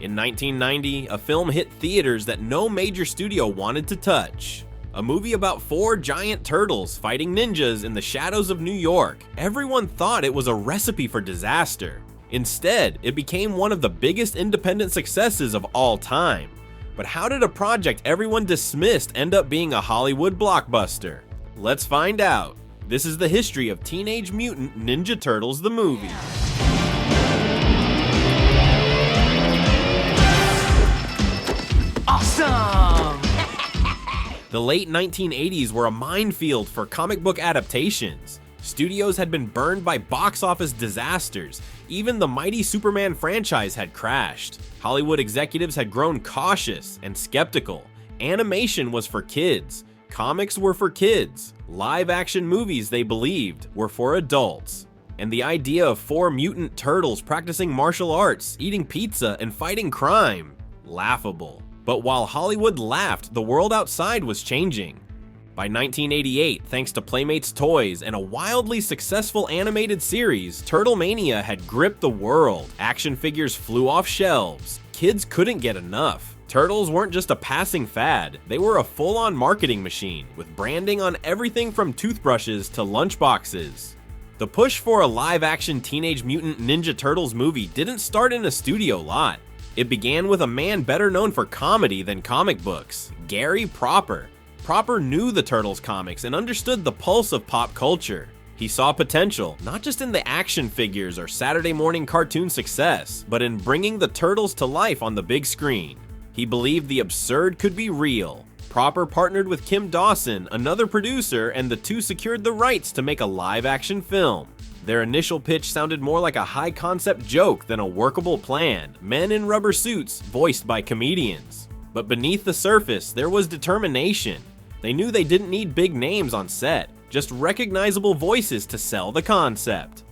In 1990, a film hit theaters that no major studio wanted to touch. A movie about 4 giant turtles fighting ninjas in the shadows of New York. Everyone thought it was a recipe for disaster. Instead, it became one of the biggest independent successes of all time. But how did a project everyone dismissed end up being a Hollywood blockbuster? Let's find out. This is the history of Teenage Mutant Ninja Turtles the movie. Awesome! The late 1980s were a minefield for comic book adaptations. Studios had been burned by box office disasters. Even the mighty Superman franchise had crashed. Hollywood executives had grown cautious and skeptical. Animation was for kids. Comics were for kids. Live-action movies, they believed, were for adults. And the idea of 4 mutant turtles practicing martial arts, eating pizza, and fighting crime? Laughable. But while Hollywood laughed, the world outside was changing. By 1988, thanks to Playmates toys and a wildly successful animated series, Turtle Mania had gripped the world. Action figures flew off shelves. Kids couldn't get enough. Turtles weren't just a passing fad, they were a full-on marketing machine, with branding on everything from toothbrushes to lunchboxes. The push for a live-action Teenage Mutant Ninja Turtles movie didn't start in a studio lot. It began with a man better known for comedy than comic books, Gary Proper. Proper knew the Turtles comics and understood the pulse of pop culture. He saw potential, not just in the action figures or Saturday morning cartoon success, but in bringing the Turtles to life on the big screen. He believed the absurd could be real. Proper partnered with Kim Dawson, another producer, and the two secured the rights to make a live-action film. Their initial pitch sounded more like a high-concept joke than a workable plan. Men in rubber suits, voiced by comedians. But beneath the surface, there was determination. They knew they didn't need big names on set, just recognizable voices to sell the concept.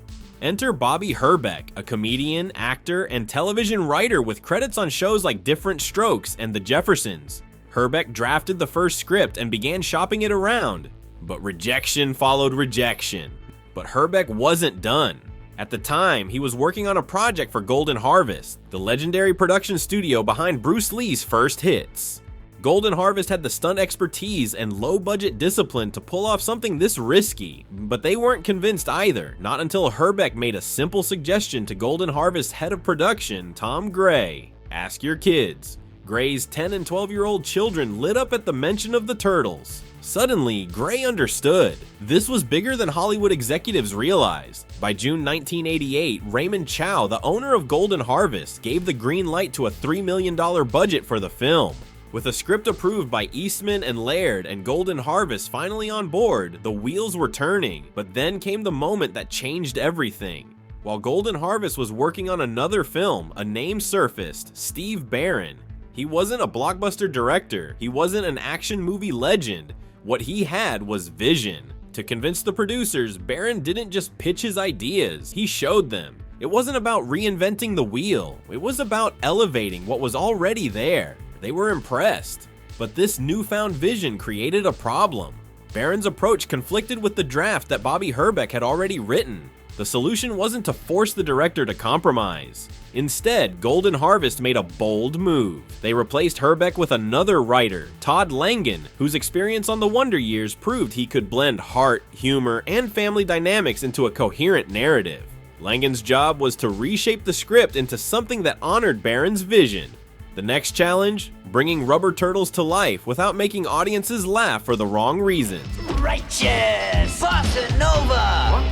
Enter Bobby Herbeck, a comedian, actor, and television writer with credits on shows like Different Strokes and The Jeffersons. Herbeck drafted the first script and began shopping it around. But rejection followed rejection. But Herbeck wasn't done. At the time, he was working on a project for Golden Harvest, the legendary production studio behind Bruce Lee's first hits. Golden Harvest had the stunt expertise and low-budget discipline to pull off something this risky, but they weren't convinced either, not until Herbeck made a simple suggestion to Golden Harvest's head of production, Tom Gray. Ask your kids. Gray's 10 and 12-year-old children lit up at the mention of the Turtles. Suddenly, Gray understood. This was bigger than Hollywood executives realized. By June 1988, Raymond Chow, the owner of Golden Harvest, gave the green light to a $3 million budget for the film. With a script approved by Eastman and Laird and Golden Harvest finally on board, the wheels were turning, but then came the moment that changed everything. While Golden Harvest was working on another film, a name surfaced, Steve Barron. He wasn't a blockbuster director, he wasn't an action movie legend. What he had was vision. To convince the producers, Barron didn't just pitch his ideas, he showed them. It wasn't about reinventing the wheel, it was about elevating what was already there. They were impressed. But this newfound vision created a problem. Barron's approach conflicted with the draft that Bobby Herbeck had already written. The solution wasn't to force the director to compromise. Instead, Golden Harvest made a bold move. They replaced Herbeck with another writer, Todd Langen, whose experience on the Wonder Years proved he could blend heart, humor, and family dynamics into a coherent narrative. Langen's job was to reshape the script into something that honored Barron's vision. The next challenge? Bringing rubber turtles to life without making audiences laugh for the wrong reasons. Righteous! Bossa Nova! What?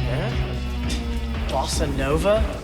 Yeah? Bossa Nova?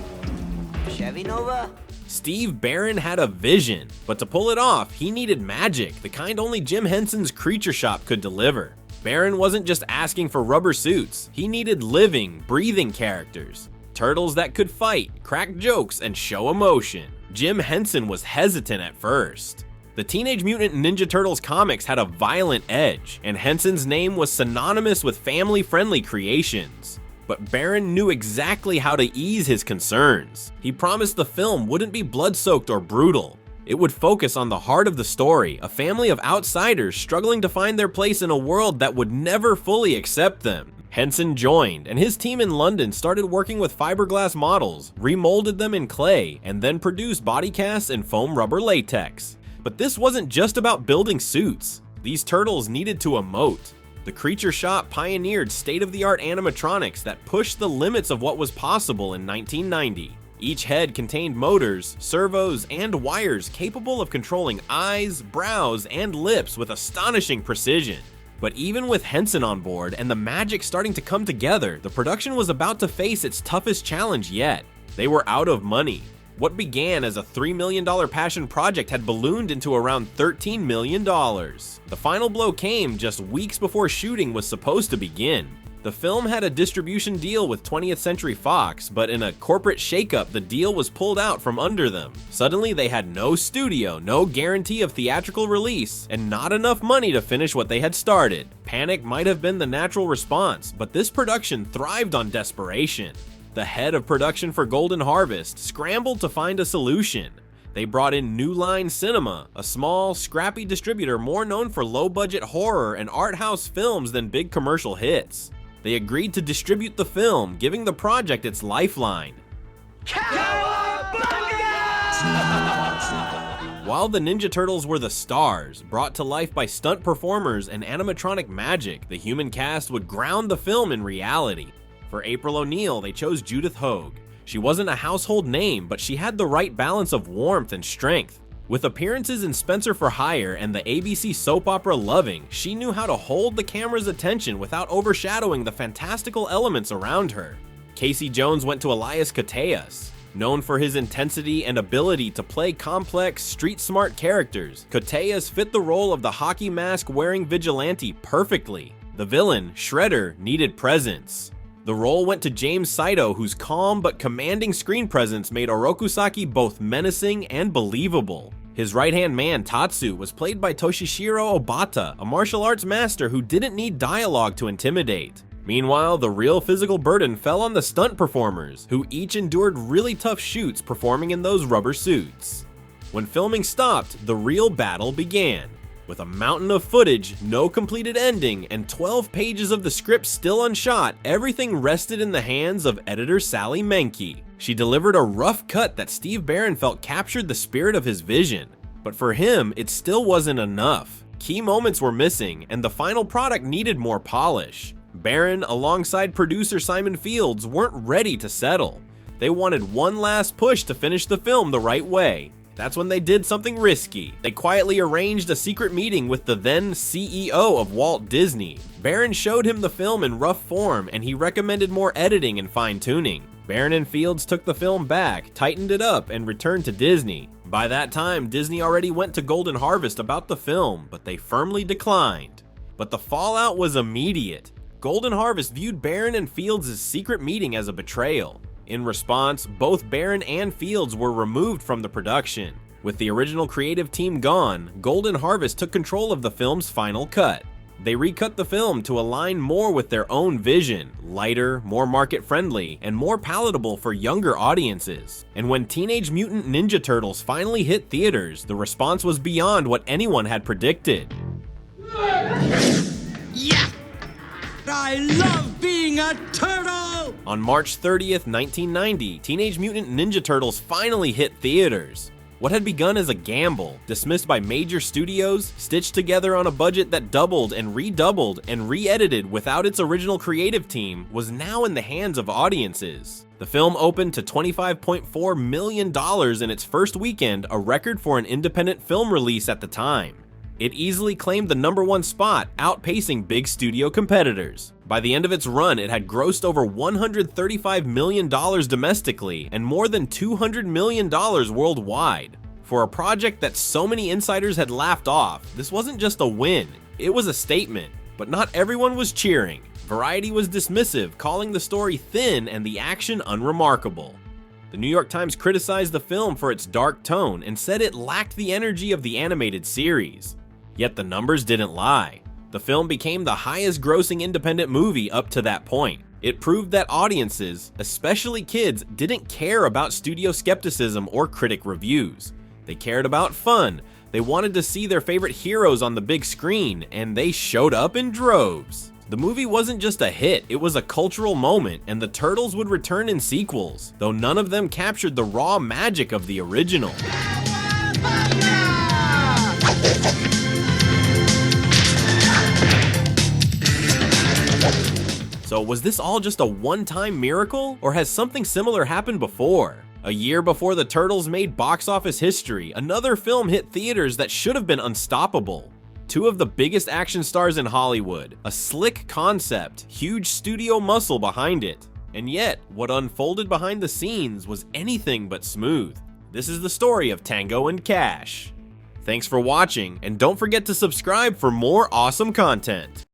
Chevy Nova? Steve Barron had a vision, but to pull it off, he needed magic, the kind only Jim Henson's Creature Shop could deliver. Barron wasn't just asking for rubber suits, he needed living, breathing characters. Turtles that could fight, crack jokes, and show emotion. Jim Henson was hesitant at first. The Teenage Mutant Ninja Turtles comics had a violent edge, and Henson's name was synonymous with family-friendly creations. But Barron knew exactly how to ease his concerns. He promised the film wouldn't be blood-soaked or brutal. It would focus on the heart of the story, a family of outsiders struggling to find their place in a world that would never fully accept them. Henson joined, and his team in London started working with fiberglass models, remolded them in clay, and then produced body casts in foam rubber latex. But this wasn't just about building suits. These turtles needed to emote. The Creature Shop pioneered state-of-the-art animatronics that pushed the limits of what was possible in 1990. Each head contained motors, servos, and wires capable of controlling eyes, brows, and lips with astonishing precision. But even with Henson on board and the magic starting to come together, the production was about to face its toughest challenge yet. They were out of money. What began as a $3 million passion project had ballooned into around $13 million. The final blow came just weeks before shooting was supposed to begin. The film had a distribution deal with 20th Century Fox, but in a corporate shakeup, the deal was pulled out from under them. Suddenly, they had no studio, no guarantee of theatrical release, and not enough money to finish what they had started. Panic might have been the natural response, but this production thrived on desperation. The head of production for Golden Harvest scrambled to find a solution. They brought in New Line Cinema, a small, scrappy distributor more known for low-budget horror and art house films than big commercial hits. They agreed to distribute the film, giving the project its lifeline. While the Ninja Turtles were the stars, brought to life by stunt performers and animatronic magic, the human cast would ground the film in reality. For April O'Neil, they chose Judith Hoag. She wasn't a household name, but she had the right balance of warmth and strength. With appearances in Spencer for Hire and the ABC soap opera Loving, she knew how to hold the camera's attention without overshadowing the fantastical elements around her. Casey Jones went to Elias Koteas. Known for his intensity and ability to play complex, street-smart characters, Koteas fit the role of the hockey mask-wearing vigilante perfectly. The villain, Shredder, needed presence. The role went to James Saito, whose calm but commanding screen presence made Orokusaki both menacing and believable. His right-hand man, Tatsu, was played by Toshishiro Obata, a martial arts master who didn't need dialogue to intimidate. Meanwhile, the real physical burden fell on the stunt performers, who each endured really tough shoots performing in those rubber suits. When filming stopped, the real battle began. With a mountain of footage, no completed ending, and 12 pages of the script still unshot, everything rested in the hands of editor Sally Menke. She delivered a rough cut that Steve Barron felt captured the spirit of his vision. But for him, it still wasn't enough. Key moments were missing, and the final product needed more polish. Barron, alongside producer Simon Fields, weren't ready to settle. They wanted one last push to finish the film the right way. That's when they did something risky. They quietly arranged a secret meeting with the then CEO of Walt Disney. Barron showed him the film in rough form, and he recommended more editing and fine-tuning. Barron and Fields took the film back, tightened it up, and returned to Disney. By that time, Disney already went to Golden Harvest about the film, but they firmly declined. But the fallout was immediate. Golden Harvest viewed Barron and Fields' secret meeting as a betrayal. In response, both Barron and Fields were removed from the production. With the original creative team gone, Golden Harvest took control of the film's final cut. They recut the film to align more with their own vision, lighter, more market-friendly, and more palatable for younger audiences. And when Teenage Mutant Ninja Turtles finally hit theaters, the response was beyond what anyone had predicted. Yeah! I love being a turtle! On March 30th, 1990, Teenage Mutant Ninja Turtles finally hit theaters. What had begun as a gamble, dismissed by major studios, stitched together on a budget that doubled and redoubled and re-edited without its original creative team, was now in the hands of audiences. The film opened to $25.4 million in its first weekend, a record for an independent film release at the time. It easily claimed the #1 spot, outpacing big studio competitors. By the end of its run, it had grossed over $135 million domestically and more than $200 million worldwide. For a project that so many insiders had laughed off, this wasn't just a win, it was a statement. But not everyone was cheering. Variety was dismissive, calling the story thin and the action unremarkable. The New York Times criticized the film for its dark tone and said it lacked the energy of the animated series. Yet the numbers didn't lie. The film became the highest grossing independent movie up to that point. It proved that audiences, especially kids, didn't care about studio skepticism or critic reviews. They cared about fun, they wanted to see their favorite heroes on the big screen, and they showed up in droves. The movie wasn't just a hit, it was a cultural moment, and the Turtles would return in sequels, though none of them captured the raw magic of the original. So was this all just a one-time miracle, or has something similar happened before? A year before the Turtles made box office history, another film hit theaters that should have been unstoppable. Two of the biggest action stars in Hollywood, a slick concept, huge studio muscle behind it. And yet, what unfolded behind the scenes was anything but smooth. This is the story of Tango and Cash. Thanks for watching, and don't forget to subscribe for more awesome content.